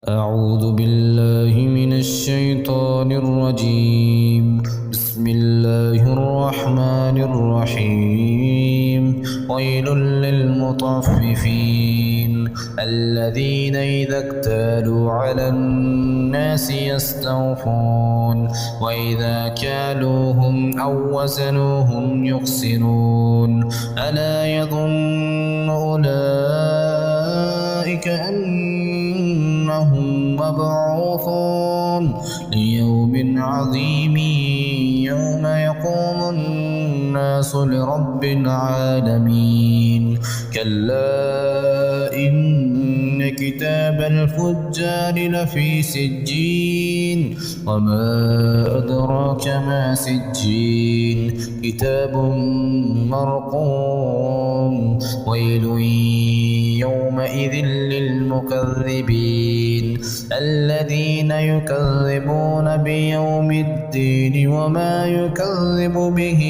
أعوذ بالله من الشيطان الرجيم. بسم الله الرحمن الرحيم. ويل للمطففين الذين إذا اكتالوا على الناس يستوفون وإذا كالوهم أو وزنوهم يخسرون. ألا يظن أولئك أنهم مبعوثون ليوم عظيم يوم يقوم الناس لرب العالمين. كلا إن كتاب الفجار لفي سجين وما أدراك ما سجين كتاب مرقوم. ويل يومئذ للمكذبين الذين يكذبون بيوم الدين وما يكذب به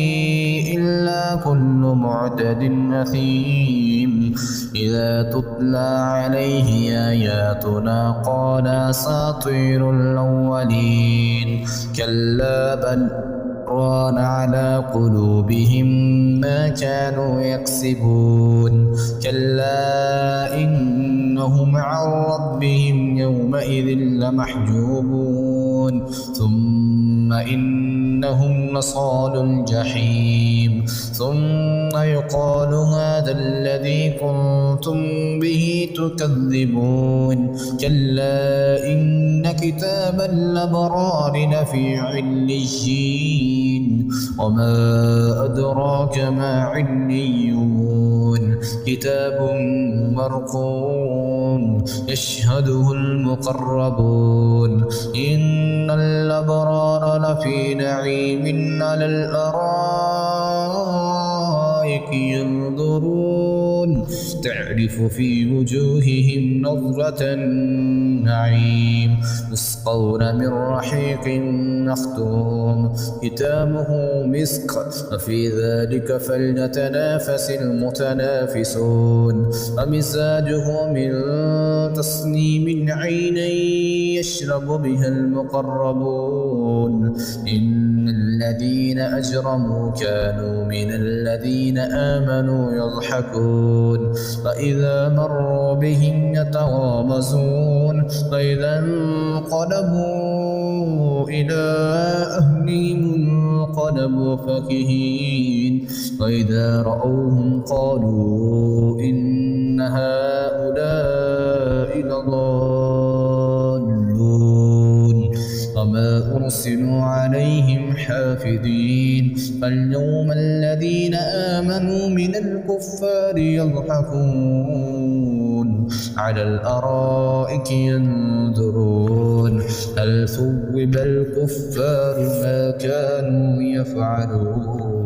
إلا كل معتد أثيم. إذا تتلى عليه آياتنا قال أساطير الأولين. كلا بل ران على قلوبهم ما كانوا يكسبون. كلا إنهم عن ربهم يومئذ لمحجوبون ثم إنهم لصالوا الجحيم. ثم يقال هذا الذي كنتم به تكذبون. كلا إن كتاب الأبرار لفي عليين وما أدراك ما عليون كتاب مرقوم يشهده المقربون. إن الأبرار لفي نعيم على الأرائك ينظرون تعرف في وجوههم نظرة النعيم. يسقون من رحيق مختوم ختامه مسك وفي ذلك فليتنافس المتنافسون. ومزاجه من تسنيم عينا يشرب بها المقربون. إن الذين أجرموا كانوا من الذين آمنوا يضحكون وإذا مروا بهم يتغامزون وإذا انقلبوا إلى أهلهم انقلبوا فكهين وإذا رأوهم قالوا إن هؤلاء لضالون وما أرسلوا عليهم حافظين. فاليوم الذين آمنوا من الكفار يضحكون على الأرائك ينظرون هل ثوب الكفار ما كانوا يفعلون.